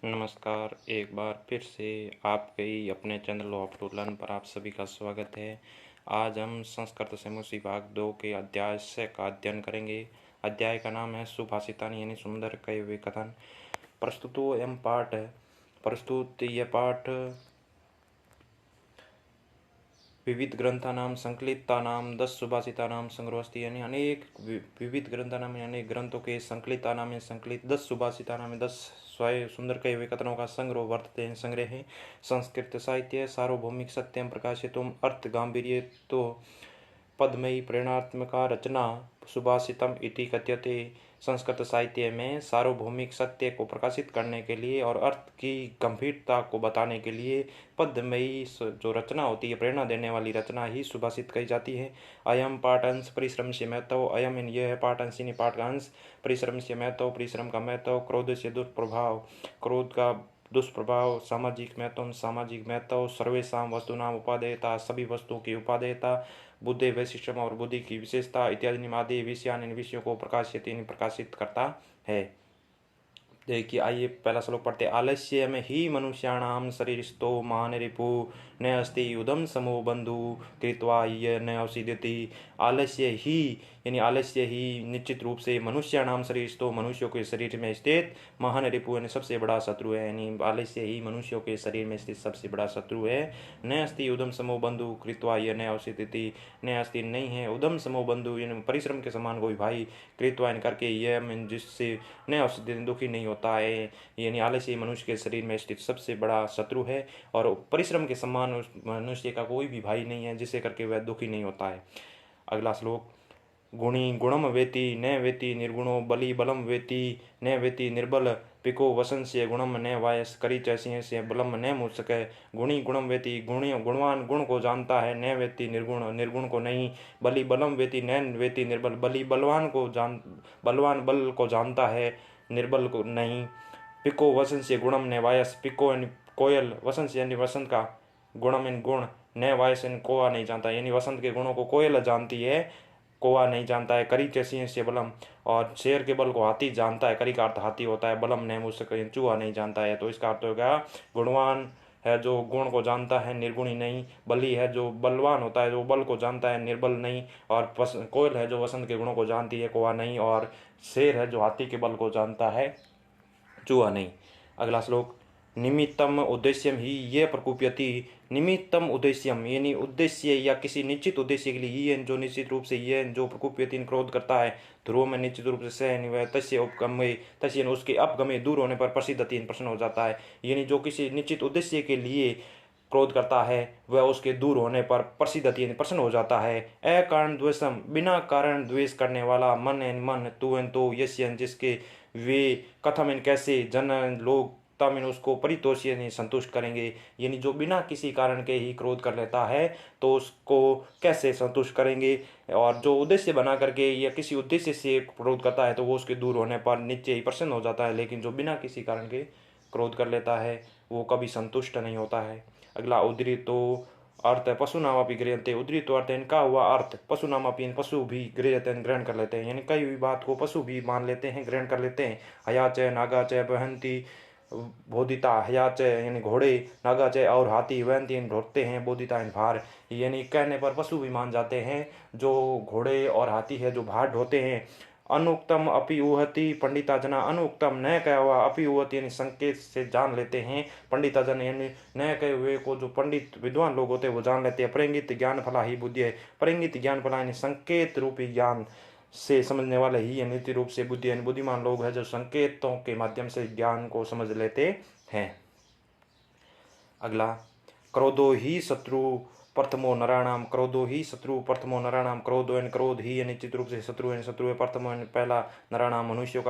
नमस्कार, एक बार फिर से आपके ही अपने channel law of to learn पर आप सभी का स्वागत है। आज हम संस्कृत समूसी भाग 2 के अध्याय 6 का अध्ययन करेंगे। अध्याय का नाम है सुभाषितानि यानी सुंदर कहे हुए कथन। प्रस्तुतो एवं पाठ है। प्रस्तुत यह पाठ विविध ग्रंथानां संकलितानां 10 सुभाषितानां संग्रह अस्ति यानी अनेक विविध ग्रंथानां यानी अनेक ग्रंथों के संकलितानां में संकलित 10 सुभाषितानां में 10 स्वयं सुंदर कहे हुए कथनों का संग्रह वर्तते हैं। संग्रह है संस्कृत साहित्य सार्वभौमिक सत्यम प्रकाशितुम अर्थ गांभीर्य तो पद्मयी प्रेरणात्मका रचना सुभाषितम इति कथ्यते। संस्कृत साहित्य में सार्वभौमिक सत्य को प्रकाशित करने के लिए और अर्थ की गंभीरता को बताने के लिए पद्मयी जो रचना होती है, प्रेरणा देने वाली रचना ही सुभाषित कही जाती है। अयम पाठंश परिश्रम से महत्व। अयम इन यह है पाठंश यानी पाठ का अंश। परिश्रम से महत्व, परिश्रम का महत्व। क्रोध से दुष्प्रभाव, क्रोध का दुष्प्रभाव। सामाजिक महत्व, सामाजिक महत्व। सर्वेषां वस्तुनाम उपादेयता, सभी वस्तुओं की उपादेयता। बुद्धि वैशिष्ट्यम और बुद्धि की विशेषता इत्यादि आदि विषयान विषयों को प्रकाशित करता है। देखिए, आइए पहला श्लोक पढ़ते। आलस्य में ही मनुष्याणाम शरीरस्थो महान रिपु न अस्ति उदम समो बंधु कृत्वा ये न अवसिद्यति। आलस्य ही यानी आलस्य ही निश्चित रूप से मनुष्याणाम शरीरस्थो मनुष्यों के शरीर में स्थित महान रिपु यानी सबसे बड़ा शत्रु है। यानी आलस्य ही मनुष्यों के शरीर में स्थित सबसे बड़ा शत्रु है। न अस्ति उदम समो बंधु कृत्वा ये न अवसिद्यति। न अस्ति नहीं है उदम समो बंधु यानी परिश्रम के समान कोई भाई कृत्वा करके यह जिससे न अवसिद्यति दुखी नहीं होता है। यानी आलस्य मनुष्य के शरीर में स्थित सबसे बड़ा शत्रु है और परिश्रम के समान उस मनुष्य का कोई भी भाई नहीं है जिससे करके वह दुखी नहीं होता है। अगला श्लोक। गुणी गुणम वेति न वेति निर्गुणो बलि बलम वेति न वेति निर्बल पिको वसंस्य गुणम न वायस करी चैसी बलम न मुसके। गुणी गुणम वेति गुणवान गुण को जानता है। न वेति निर्गुण निर्गुण को नहीं। बलि बलम वेति न वेति निर्बल बलि बलवान बल को जानता है, निर्बल को नहीं। पिको वसंस्य गुणम न वायस। पिको यानी कोयल, वसंत यानी वसंत का, गुणम इन गुण, न वायस इन कोआ नहीं जानता। यानी वसंत के गुणों को कोयल जानती है, कोआ नहीं जानता है। करी चैसी से बलम, और शेर के बल को हाथी जानता है। करी का अर्थ हाथी होता है, बलम ने मुझसे चूहा नहीं जानता है। तो इसका अर्थ हो गया गुणवान है जो गुण को जानता है, निर्गुणी नहीं। बली है जो बलवान होता है, जो बल को जानता है, निर्बल नहीं। और कोयल है जो वसंत के गुणों को जानती है, कोआ नहीं। और शेर है जो हाथी के बल को जानता है, चूहा नहीं। अगला श्लोक। निमित्तम उद्देश्यम ही ये प्रकुप्यति। निमित्तम उद्देश्यम यानी उद्देश्य या किसी निश्चित उद्देश्य के लिए ये जो निश्चित रूप से ये जो प्रकुप्यति क्रोध करता है, ध्रुव में निश्चित रूप से सह तस्य उपगमे तस्य उसके अपगमे दूर होने पर प्रसिद्धति प्रश्न हो जाता है। यानी जो किसी निश्चित उद्देश्य के लिए क्रोध करता है वह उसके दूर होने पर प्रसिद्धति प्रसन्न हो जाता है। अकारण द्वेषम बिना कारण द्वेष करने वाला। मन एन मन तू एन तो यश्यन जिसके वे कथम इन कैसे जन लोग तम इन उसको परितोष यानी संतुष्ट करेंगे। यानी जो बिना किसी कारण के ही क्रोध कर लेता है तो उसको कैसे संतुष्ट करेंगे। और जो उद्देश्य बना करके या किसी उद्देश्य से क्रोध करता है तो वो उसके दूर होने पर निश्चय ही प्रसन्न हो जाता है। लेकिन जो बिना किसी कारण के क्रोध कर लेता है वो कभी संतुष्ट नहीं होता है। अगला उद्धृतो अर्थ है पशु नामापि गृह्यन्ते। उद्धृतो अर्थ इनका हुआ अर्थ पशु नामापि पशु भी गृह्यते ग्रहण कर लेते हैं। यानी कई भी बात को पशु भी मान लेते हैं, ग्रहण कर लेते हैं। हयाच नागाच बहंती बोधिता। हयाच यानी घोड़े, नागाच और हाथी, वहंती ढोते हैं, बोधिता भार। यानी कहने पर पशु भी मान जाते हैं जो घोड़े और हाथी है जो भार ढोते हैं। अनुक्तम अपि उहति पंडिता जना। अनुक्तम न कहा हुआ अपि उहति यानी संकेत से जान लेते हैं। पंडिता जन यानी न कहे हुए को जो पंडित विद्वान लोग होते हैं वो जान लेते हैं। परिंगित ज्ञान फला ही बुद्धि है। परिंगित ज्ञान फला यानी संकेत रूपी ज्ञान से समझने वाले ही नित्य रूप से बुद्धि यानी बुद्धिमान लोग हैं जो संकेतों के माध्यम से ज्ञान को समझ लेते हैं। अगला। क्रोधो ही शत्रु प्रथमो नराणाम। क्रोधो ही शत्रु प्रथमो नराणाम। क्रोध एन क्रोध ही निश्चित रूप से शत्रु है। प्रथम पहला नराणाम मनुष्यों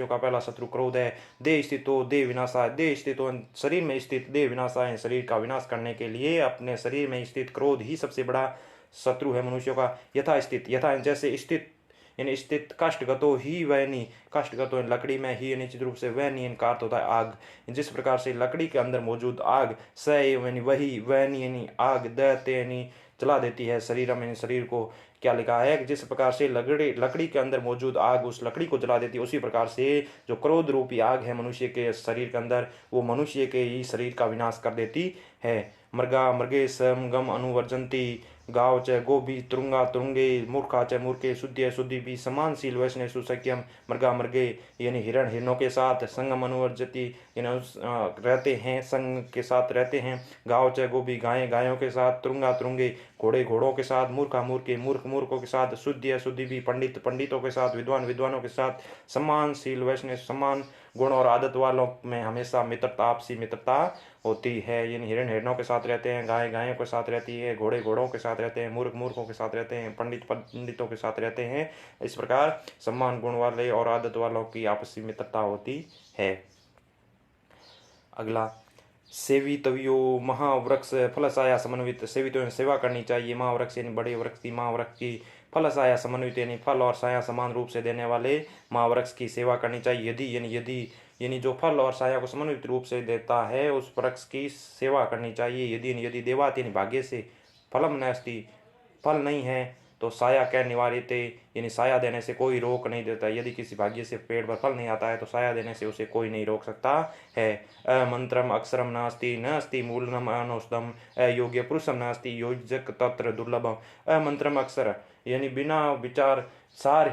का पहला शत्रु क्रोध है। देह स्थितो देह विनाशा। देह स्थितो शरीर में स्थित देह विनाशा है। शरीर का विनाश करने के लिए अपने शरीर में स्थित क्रोध ही सबसे बड़ा शत्रु है मनुष्यों का। यथा स्थित, यथा जैसे स्थित यानी स्थित। काष्ठगतो ही वहनी। काष्ठगतो लकड़ी में ही निश्चित रूप से वहनी इनका अर्थ होता है आग। जिस प्रकार से लकड़ी के अंदर मौजूद आग स यानी वही, वहनी यानी आग, दैत्य यानी जला देती है। शरीर में शरीर को क्या लिखा है, जिस प्रकार से लकड़ी के अंदर मौजूद आग उस लकड़ी को जला देती है, उसी प्रकार से जो क्रोध रूपी आग है मनुष्य के शरीर के अंदर, वो मनुष्य के ही शरीर का विनाश कर देती है। मृगा मृगे समगम अनुवर्जंती, गाव च गोभी तुरुंगा तुरुंगे, मूर्खा च मूर्खे शुद्ध शुद्धि भी समानशील वैष्णव सुसख्यम। मृगा मृगे यानी हिरण हिरणों के साथ, संगम अनुवर्जती यानी रहते हैं, संग के साथ रहते हैं। गाव च गोभी गायें गायों के साथ, तुरुंगा तुरुंगे घोड़े घोड़ों के साथ, मूर्खा मूर्खे मूर्ख मूर्खों के साथ, शुद्ध शुद्धि भी पंडित पंडितों के साथ, विद्वान विद्वानों के साथ, सम्मानशील वैष्णव समान गुण और आदत वालों में हमेशा मित्रता आपसी मित्रता होती है। यानी हिरण हिरणों के साथ रहते हैं, गाय गायों के साथ रहती है, घोड़े घोड़ों के साथ रहते हैं, मूर्ख मूर्खों के साथ रहते हैं, पंडित पंडितों के साथ रहते हैं। इस प्रकार सम्मान गुण वाले और आदत वालों की आपसी मित्रता होती है। अगला, सेवितव्यो महावृक्ष फलसाया समन्वित। सेवितों ने सेवा करनी चाहिए महावृक्ष यानी बड़े वृक्ष की, महावृक्ष की। फलसाया समन्वित यानी फल और साया समान रूप से देने वाले महावृक्ष की सेवा करनी चाहिए। यदि जो फल और साया को समन्वित रूप से देता है उस वृक्ष की सेवा करनी चाहिए। यदि देवात यानी भाग्य से फलम नास्ति, फल नहीं है तो साया क्या निवारित, यानी साया देने से कोई रोक नहीं देता। यदि किसी भाग्य से पेड़ पर फल नहीं आता है तो साया देने से उसे कोई नहीं रोक सकता है। अमंत्रम अक्षरम नास्ति न अस्ति मूलनम अनौषधम, अयोग्य पुरुषम नास्ति योजक तत्र दुर्लभम। अमंत्रम अक्षर यानी बिना विचार सार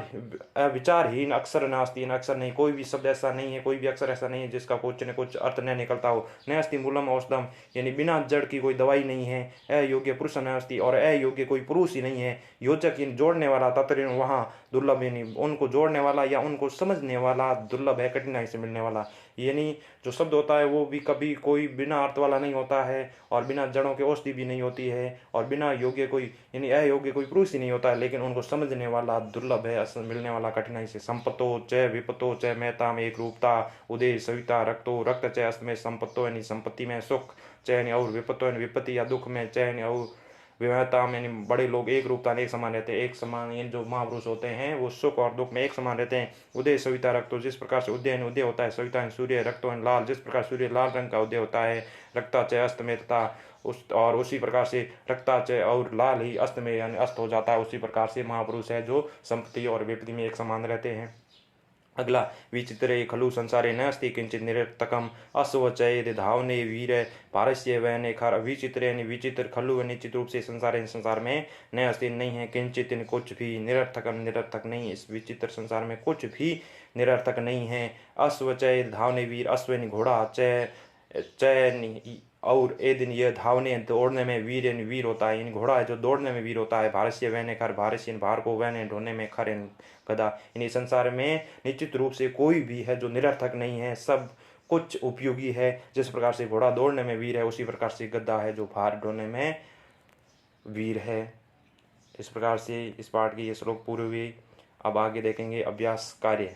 विचारहीन अक्षर नास्ति, न अक्षर नहीं, कोई भी शब्द ऐसा नहीं है, कोई भी अक्षर ऐसा नहीं है जिसका कुछ न कुछ अर्थ न निकलता हो। न अस्ति मूलम औषधम यानी बिना जड़ की कोई दवाई नहीं है। अयोग्य पुरुष न अस्ति और अयोग्य कोई पुरुष ही नहीं है। योजक यानी जोड़ने वाला, तत्र वहाँ दुर्लभ यानी उनको जोड़ने वाला या उनको समझने वाला, दुर्लभ है कठिनाई से मिलने वाला। यानी जो शब्द होता है वो भी कभी कोई बिना अर्थ वाला नहीं होता है और बिना जड़ों के औषधि भी नहीं होती है और बिना योग्य कोई यानी अयोग्य कोई पुरुष ही नहीं होता है, लेकिन उनको समझने वाला दुर्लभ है, मिलने वाला कठिनाई से। संपत्तो च विपत्तो च मेहता में एक रूपता, उदय सविता रक्तो रक्त च अस्त में संपत्तो यानी संपत्ति में सुख, चैन और विपत्तो यानी विपत्ति या दुख में, चैन और विवाहता में यानी बड़े लोग एक रूपता एक समान रहते हैं। एक समान यानी जो महापुरुष होते हैं वो सुख और दुख में एक समान रहते हैं। उदय सविता रक्तो जिस प्रकार से उदय उदय होता है, सविता सूर्य, रक्तो लाल जिस प्रकार सूर्य लाल रंग का उदय होता है, रक्ता च अस्त में तथा उसी प्रकार से रक्ता च और लाल ही अस्त में यानी अस्त हो जाता है। उसी प्रकार से महापुरुष है जो संपत्ति और विपत्ति में एक समान रहते हैं। अगला, विचित्रे खलु संसारे न अस्ति किंचित निरर्थकम, अस्वचय धावने वीर पारस्य वैने खर। विचित्र विचित्र, खलु निश्चित रूप से संसार में न अस्ति नहीं है, किंचित कुछ भी, निरर्थकम निरर्थक नहीं, इस विचित्र संसार में कुछ भी निरर्थक नहीं है। अस्वचय धावने वीर, अश्व घोड़ा, चय और ए दिन यह धावने दौड़ने में, वीर यानी वीर होता है यानी घोड़ा है जो दौड़ने में वीर होता है। भारस्य वैने खर, भारस्य भार को, वैने ढोने में, खर गदा। यानी संसार में निश्चित रूप से कोई भी है जो निरर्थक नहीं है, सब कुछ उपयोगी है। जिस प्रकार से घोड़ा दौड़ने में वीर है उसी प्रकार से गद्दा है जो भार ढोने में वीर है। इस प्रकार से इस पाठ की ये श्लोक पूरे हुए। अब आगे देखेंगे अभ्यास कार्य।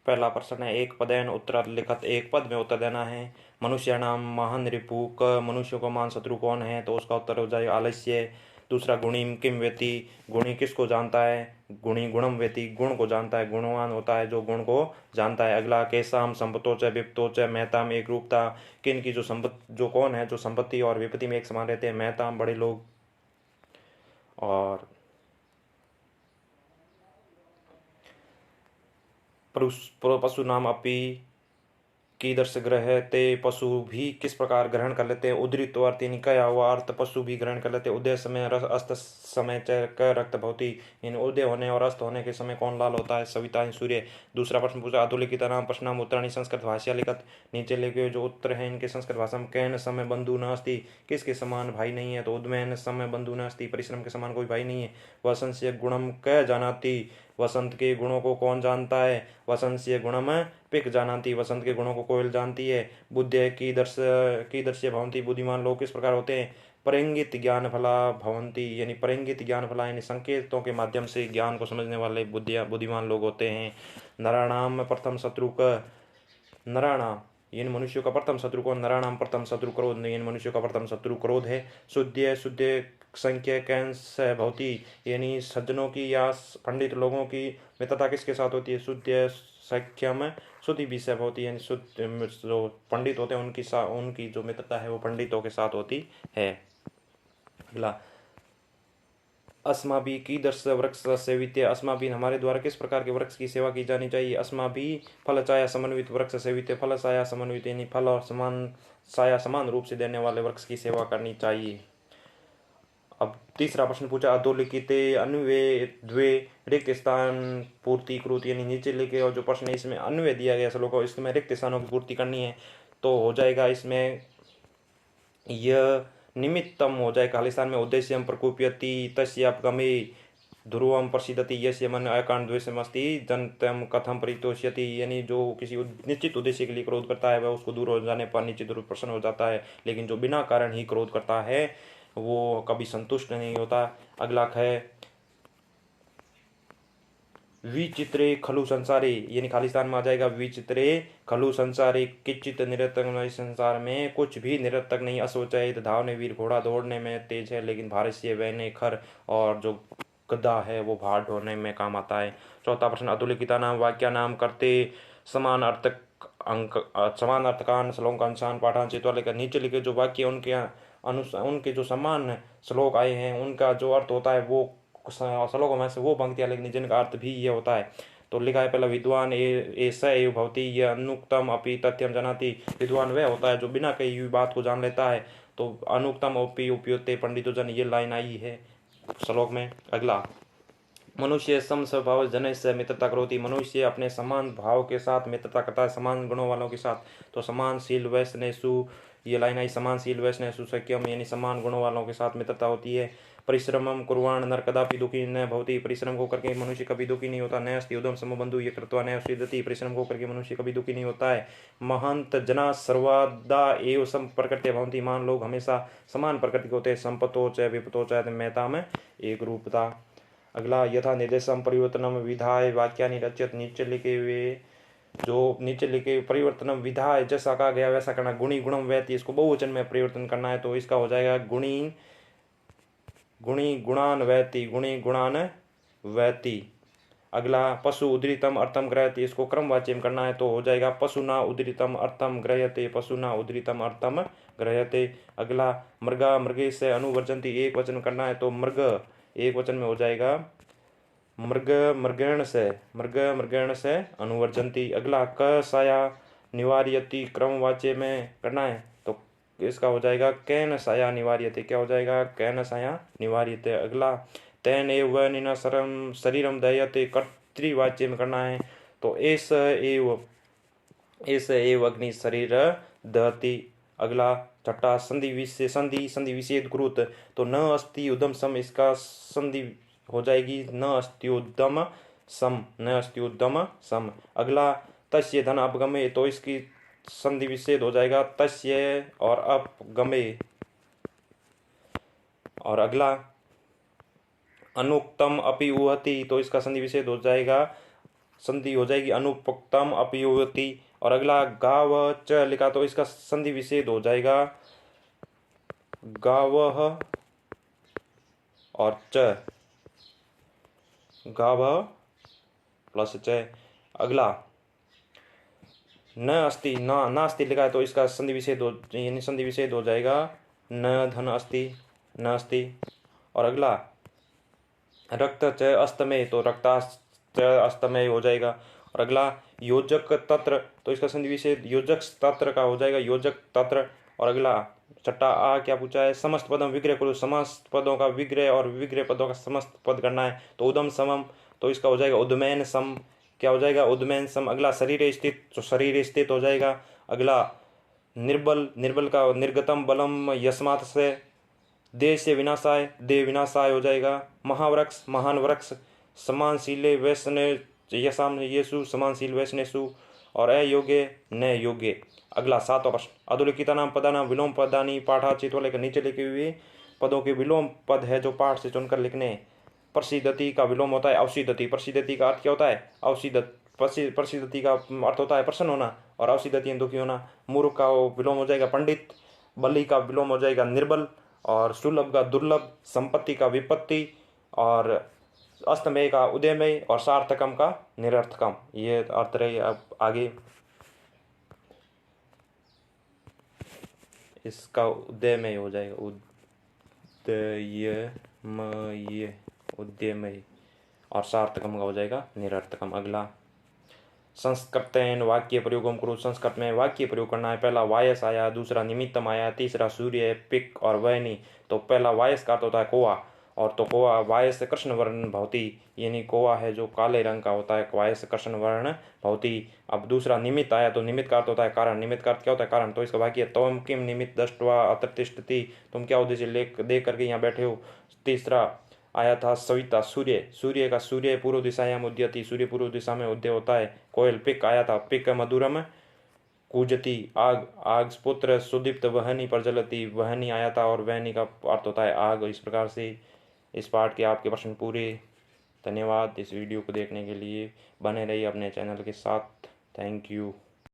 पहला प्रश्न है, एक पदेन उत्तर लिखत, एक पद में उत्तर देना है। मनुष्य नाम महान रिपु क, मनुष्यों का मान शत्रु कौन है, तो उसका उत्तर हो जाएगा आलस्य। दूसरा, गुणिम किम वेति, गुणी किसको जानता है, गुणी गुणम वेति, गुण को जानता है, गुणवान होता है जो गुण को जानता है। अगला, केसाम संपत्तो च विपत्तो च मेहताम एक रूपता, किन की जो कौन है जो संपत्ति और विपत्ति में एक समान रहते हैं, मेहताम बड़े लोग। और पशु नाम अपी कीदर्श ग्रह ते, पशु भी किस प्रकार ग्रहण कर लेते हैं। उदृत अर्थ यानी कया हुआ अर्थ पशु भी ग्रहण कर लेते हैं। उदय समय अस्त समय च रक्त भवती, यानी उदय होने और अस्त होने के समय कौन लाल होता है, सविता सूर्य। दूसरा प्रश्न पूछा, अधोलिखित नाम प्रश्नाम उत्तराणी संस्कृत भाषा लिखत, नीचे लिखे जो उत्तर है इनके संस्कृत भाषा में। कैन समय बंधु न अस्ति, किसके समान भाई नहीं है, तो उद्मैन समय बंधु न अस्ति, परिश्रम के समान कोई भाई नहीं है। वसंत गुणम क जानाति, वसंत के गुणों को कौन जानता है, वसंत गुणम पिक जानाती, वसंत के गुणों को कोयल जानती है। बुद्धि की दर्श्य भवंती, बुद्धिमान लोग किस प्रकार होते हैं। परिंगित ज्ञान फला भवंती, यानी परिंगित ज्ञान फला यानी संकेतों के माध्यम से ज्ञान को समझने वाले बुद्धिमान लोग होते हैं। नराणाम प्रथम शत्रु क, नराणाम यानी मनुष्य का प्रथम शत्रु कौन, नराणाम प्रथम शत्रु क्रोध, यानी मनुष्य का प्रथम शत्रु क्रोध है। शुद्ध संख्या कैंस भवती, यानी सज्जनों की या पंडित लोगों की मित्रता किसके साथ होती है। शुद्ध संख्यम शुद्धि विषय होती है, यानी शुद्ध जो पंडित होते हैं उनकी जो मित्रता है वो पंडितों के साथ होती है। अगला, अस्माभि कीदृश वृक्ष सेवित्य, अस्माभि हमारे द्वारा किस प्रकार के वृक्ष की सेवा की जानी चाहिए। अस्माभि फल छाया समन्वित वृक्ष सेवित्य, फल छाया समन्वित यानी फल और समान छाया समान रूप से देने वाले वृक्ष की सेवा करनी चाहिए। अब तीसरा प्रश्न पूछा, अधोलिखिते अन्वय द्वे रिक्त स्थान पूर्ति कृत, यानी नीचे लिखे और जो प्रश्न है इसमें अन्वय दिया गया श्लोक, इसमें रिक्त स्थानों की पूर्ति करनी है। तो हो जाएगा इसमें यह निमित्तम हो जाए, खाली स्थान में उद्देश्यम प्रकोप्यति तस्यापगमे ध्रुवम प्रसिद्धति यस्य मन अकारण द्वेषमस्ति जनतम कथम परितोष्यति, यानी जो किसी निश्चित उद्देश्य के लिए क्रोध करता है वह उसको दूर हो जाने पर निश्चित रूप प्रसन्न हो जाता है, लेकिन जो बिना कारण ही क्रोध करता है वो कभी संतुष्ट नहीं होता। अगला है, विचित्रे खलु संसारे, यानी खाली स्थान में आ जाएगा विचित्रे खलु संसारे किंचित निरर्थक, संसार में कुछ भी निरर्थक नहीं। असोचयित धावने वीर, घोड़ा दौड़ने में तेज है लेकिन भारस्य वहने खर, और जो गधा है वो भार ढोने में काम आता है। चौथा प्रश्न, अधोलिखिता नाम वाक्या नाम करते समान अर्थक अंक समान अर्थकान श्लोकांशान पाठांचित वाले का, नीचे लिखे जो वाक्य उनके जो समान श्लोक आए हैं उनका जो अर्थ होता है वो श्लोकों में से वो पंक्तियां लिखनी जिनका अर्थ भी ये होता है। तो लिखा है पहला, विद्वान ऐसा एव भवती यह अनुक्तम अपि तथ्यम जनाति, विद्वान वह होता है जो बिना कही हुई बात को जान लेता है। तो अनुक्तम अपि उपयुक्ते पंडितों जन, ये लाइन आई है श्लोक में। अगला, मनुष्य सम स्वभाव जन से मित्रता करोति, मनुष्य अपने समान भाव के साथ मित्रता करता है, समान गुणों वालों के साथ। तो समानशील वैष्णेषु, ये लाइन आई, समानशील वैष्णेषु सख्यम, यानी समान गुणों वालों के साथ मित्रता होती है। परिश्रमम कुर्वाण नर कदापि दुखी न भवति, परिश्रम को करके मनुष्य कभी दुखी नहीं होता। न अस्ति उदम समबंधु ये कृत्वा न सिद्धति, परिश्रम को करके मनुष्य कभी दुखी नहीं होता है। महंत जना सर्वदा एव सम प्रकृति भवन्ति, मान लोग हमेशा समान प्रकृति के होते हैं। संपतो च विपतो च मेहता में एक रूपता। अगला, यथा निर्देशम परिवर्तनम विधाय वाक्यानि रचयत, नीचे लिखे हुए जो नीचे लिखे परिवर्तनम विधाय जैसा कहा गया वैसा करना। गुणी गुणम वैति, इसको बहुवचन में परिवर्तन करना है तो इसका हो जाएगा गुणी गुणान वैति, गुणी गुणान वैति। अगला, पशु उदृतम अर्थम ग्रहते, इसको क्रमवाच्य में करना है तो हो जाएगा पशुना उदृतम अर्थम ग्रहते, पशुना उदृतम अर्थम ग्रहते। अगला, मृगा मृगे से अनुवर्जंती, एक वचन करना है तो मृग एक वचन में हो जाएगा मृग मृगेण से अनुवर्जंती। अगला, कसाया निवार्यति, क्रमवाच्य में करना है तो इसका हो जाएगा कैन साया निवार्यते, क्या हो जाएगा कैन साया निवार्यते। अगला, तेन एव निना शरीरम दयते, कर्तृवाच्य में करना है तो एस एव अग्नि शरीर दहति। अगला, छठा, संधि विषेद कृत, तो न अस्ति उदम सम, इसका संधि हो जाएगी न अस्त्युद्दम सम। अगला, तस्य धन अपगमे, तो इसकी संधि विच्छेद हो जाएगा तस्य और अपगमे। और अगला, अनुक्तम अपि उहति, तो इसका संधि विच्छेद हो जाएगा, संधि हो जाएगी अनुपक्तम अपि उहति। और अगला, गाव च लिखा तो इसका संधि विच्छेद हो जाएगा गावह और च, गाव प्लस च। अगला, न अस्ति नास्ति लिखा है तो इसका संधि विच्छेद हो जाएगा न धन अस्ति न अस्ति। और अगला, रक्त च अस्तमय, तो रक्ता च अस्तमय हो जाएगा। और अगला, योजक तत्र, तो इसका संधि विच्छेद योजक तत्र का हो जाएगा योजक तत्र। और अगला, छठा आ क्या पूछा है, समस्त पदम विग्रह करो, समस्त पदों का विग्रह और विग्रह पदों का समस्त पद करना है तो उदम समम, तो इसका हो जाएगा उदमैन सम, क्या हो जाएगा उदमैन सम। अगला, शरीर स्थित, तो शरीर स्थित हो जाएगा। अगला, निर्बल का निर्गतम बलम यस्मात् से, देह से विनाशाय, देह विनाशाय हो जाएगा। महावृक्ष महान वृक्ष, समानशीले वैष्णे यशाम येसु, समानशील वैष्णेषु। और अयोग्य न योग्य। अगला, सातवां प्रश्न, अधोलिखिता नाम पदा नाम विलोम पदानी पाठा चित्वा, नीचे लिखे हुए पदों के विलोम पद है जो पाठ से चुनकर लिखने। प्रसिद्धति का विलोम होता है अवसिद्धति, प्रसिद्धति का अर्थ क्या होता है प्रसिद्धति का अर्थ होता है प्रसन्न होना और अवसिद्धति दुखी होना। मूर्ख का विलोम हो जाएगा पंडित, बलि का विलोम हो जाएगा निर्बल, और सुलभ का दुर्लभ, संपत्ति का विपत्ति, और अस्तमय का उदयमय, और सार्थकम का निरर्थकम। ये अर्थ रहे। अब आगे इसका उदयमय हो जाएगा उद्यमय, उद्यमय, और सार्थकम का हो जाएगा निरर्थकम। अगला संस्कृतेन वाक्य प्रयोगम करो। संस्कृत में वाक्य प्रयोग करना है। पहला वायस आया, दूसरा निमित्तम आया, तीसरा सूर्य, पिक और वहनी। तो पहला वायस का अर्थ होता है कोआ, और तो कोआ वायस कृष्ण वर्ण भवती, यानी कोआ है जो काले रंग का होता है, वायस कृष्ण वर्ण भवती। अब दूसरा निमित्त आया, तो निमित्त का अर्थ होता है कारण। निमित्त का अर्थ क्या होता है? कारण। तो इसका वाक्य त्वं किम निमित्त दृष्ट्वा अत्र तिष्ठति, तुम क्या उद्देश्य ले देख करके यहाँ बैठे हो। तीसरा आया था सविता, सूर्य, सूर्य का सूर्य पूर्व दिशायाम उद्यति, सूर्य पूर्व दिशा में उदय होता है। कोयल, पिक आया था, पिक मधुरम कूजती, आग, आग पुत्र सुदीप्त वहनी प्रज्वलति, वहनी आया था और वहनी का अर्थ होता है आग। इस प्रकार से इस पाठ के आपके प्रश्न पूरे। धन्यवाद इस वीडियो को देखने के लिए। बने रहिए अपने चैनल के साथ। Thank you.